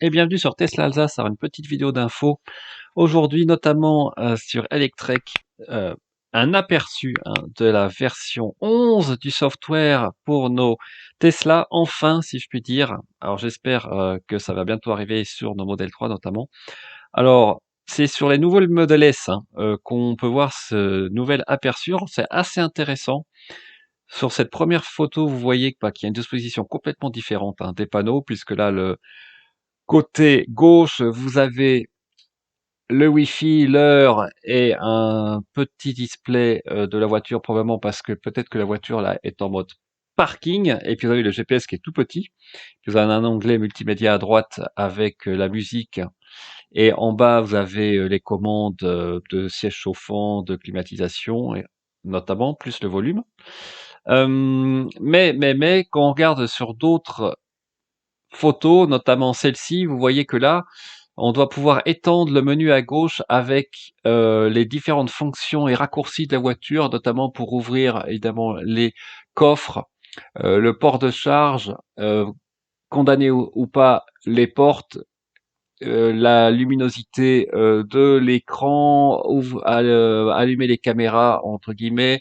et bienvenue sur Tesla Alsace. Alors une petite vidéo d'info aujourd'hui, notamment sur Electrek, un aperçu de la version 11 du software pour nos Tesla, enfin si je puis dire. Alors j'espère que ça va bientôt arriver sur nos Model 3 notamment. Alors c'est sur les nouveaux Model S qu'on peut voir ce nouvel aperçu. Alors, c'est assez intéressant. Sur cette première photo, vous voyez qu'il y a une disposition complètement différente des panneaux, puisque là, le côté gauche, vous avez le Wi-Fi, l'heure et un petit display de la voiture, probablement parce que peut-être que la voiture là est en mode parking. Et puis vous avez le GPS qui est tout petit. Puis vous avez un onglet multimédia à droite avec la musique. Et en bas, vous avez les commandes de siège chauffant, de climatisation, notamment, plus le volume. Mais, quand on regarde sur d'autres photos, notamment celle-ci, vous voyez que là, on doit pouvoir étendre le menu à gauche avec les différentes fonctions et raccourcis de la voiture, notamment pour ouvrir évidemment les coffres, le port de charge, condamner ou pas les portes, la luminosité de l'écran, allumer les caméras entre guillemets,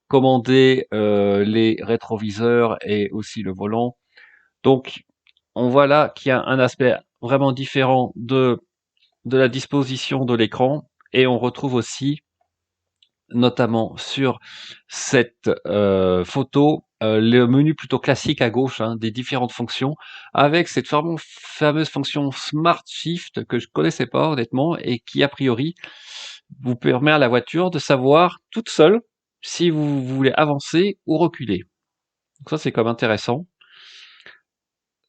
commander les rétroviseurs et aussi le volant. Donc on voit là qu'il y a un aspect vraiment différent de la disposition de l'écran, et on retrouve aussi notamment sur cette photo le menu plutôt classique à gauche des différentes fonctions, avec cette fameuse fonction Smart Shift que je connaissais pas honnêtement, et qui a priori vous permet à la voiture de savoir toute seule si vous voulez avancer ou reculer. Donc ça c'est comme intéressant.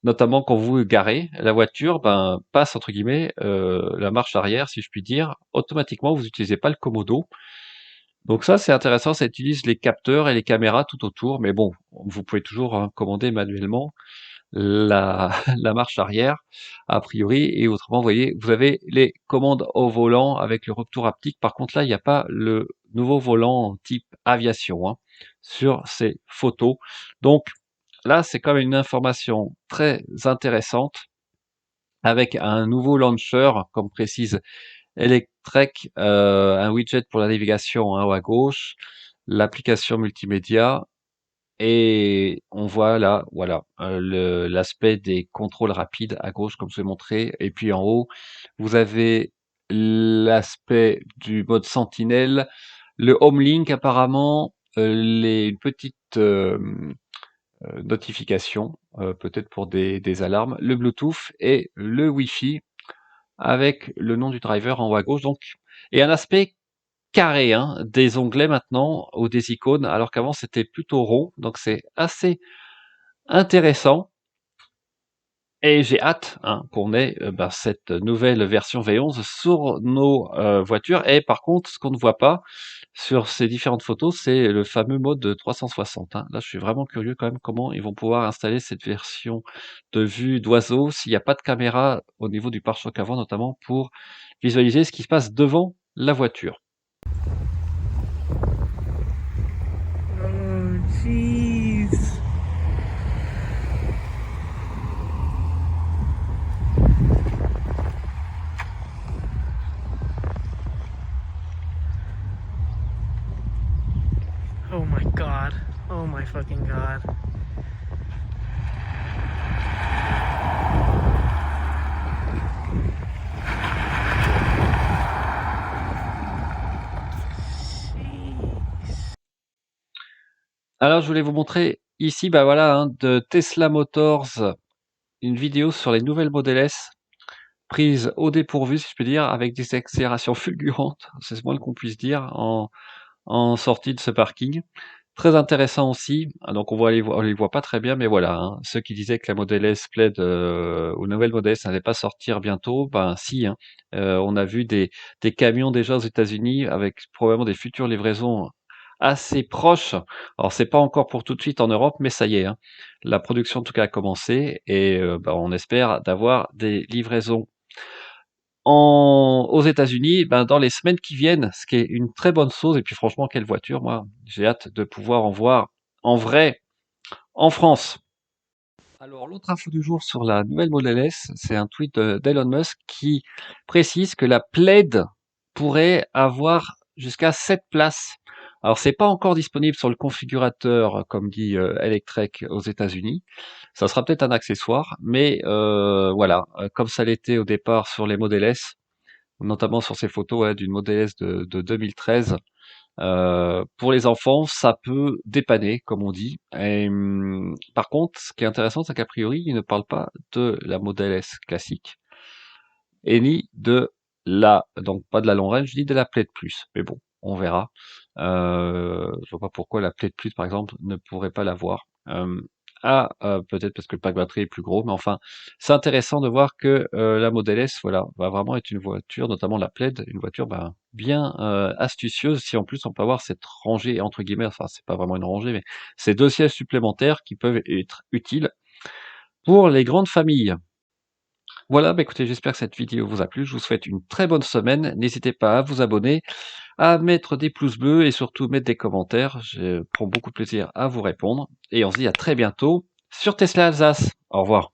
Notamment quand vous garez, la voiture passe entre guillemets la marche arrière, si je puis dire, automatiquement. Vous n'utilisez pas le commodo. Donc ça c'est intéressant, ça utilise les capteurs et les caméras tout autour, mais bon, vous pouvez toujours commander manuellement la, la marche arrière, a priori, et autrement, vous voyez, vous avez les commandes au volant avec le retour haptique. Par contre là, il n'y a pas le nouveau volant type aviation sur ces photos. Donc là, c'est quand même une information très intéressante, avec un nouveau launcher, comme précise Electrek, un widget pour la navigation en haut à gauche, l'application multimédia, et on voit là, voilà, l'aspect des contrôles rapides à gauche, comme je vous ai montré, et puis en haut, vous avez l'aspect du mode sentinelle, le home link apparemment, une petite notification, peut-être pour des alarmes, le Bluetooth et le Wi-Fi avec le nom du driver en haut à gauche, donc, et un aspect carré des onglets maintenant, ou des icônes, alors qu'avant c'était plutôt rond, donc c'est assez intéressant. Et j'ai hâte qu'on ait cette nouvelle version V11 sur nos voitures. Et par contre, ce qu'on ne voit pas sur ces différentes photos, c'est le fameux mode 360. Là, je suis vraiment curieux quand même comment ils vont pouvoir installer cette version de vue d'oiseau s'il n'y a pas de caméra au niveau du pare-choc avant, notamment pour visualiser ce qui se passe devant la voiture. Oh, jeez. Oh my god. Oh my fucking god. Alors, je voulais vous montrer ici, bah voilà, de Tesla Motors, une vidéo sur les nouvelles Model S, prise au dépourvu, si je peux dire, avec des accélérations fulgurantes, c'est le moins qu'on puisse dire, en sortie de ce parking. Très intéressant aussi. Donc on les voit pas très bien, mais voilà, ceux qui disaient que la Model S Plaid ou nouvelle Model S n'allait pas sortir bientôt, ben si, on a vu des camions déjà aux États-Unis avec probablement des futures livraisons assez proches. Alors c'est pas encore pour tout de suite en Europe, mais ça y est, la production en tout cas a commencé, et on espère d'avoir des livraisons aux États-Unis, dans les semaines qui viennent, ce qui est une très bonne chose. Et puis franchement, quelle voiture, moi, j'ai hâte de pouvoir en voir en vrai en France. Alors, l'autre info du jour sur la nouvelle Model S, c'est un tweet d'Elon Musk qui précise que la Plaid pourrait avoir jusqu'à 7 places. Alors, c'est pas encore disponible sur le configurateur, comme dit Electrek aux États-Unis. Ça sera peut-être un accessoire, mais voilà, comme ça l'était au départ sur les Model S, notamment sur ces photos d'une Model S de 2013. Pour les enfants, ça peut dépanner, comme on dit. Et, par contre, ce qui est intéressant, c'est qu'a priori, il ne parle pas de la Model S classique et ni de donc pas de la long range, ni de la Plaid Plus. Mais bon, on verra. Je vois pas pourquoi la Plaid Plus, par exemple, ne pourrait pas l'avoir. Peut-être parce que le pack batterie est plus gros, mais enfin, c'est intéressant de voir que la Model S, voilà, va vraiment être une voiture, notamment la Plaid, une voiture ben, bien astucieuse. Si en plus on peut avoir cette rangée entre guillemets, enfin c'est pas vraiment une rangée, mais ces deux sièges supplémentaires qui peuvent être utiles pour les grandes familles. Voilà, bah écoutez, j'espère que cette vidéo vous a plu. Je vous souhaite une très bonne semaine. N'hésitez pas à vous abonner, à mettre des pouces bleus et surtout mettre des commentaires. Je prends beaucoup de plaisir à vous répondre. Et on se dit à très bientôt sur Tesla Alsace. Au revoir.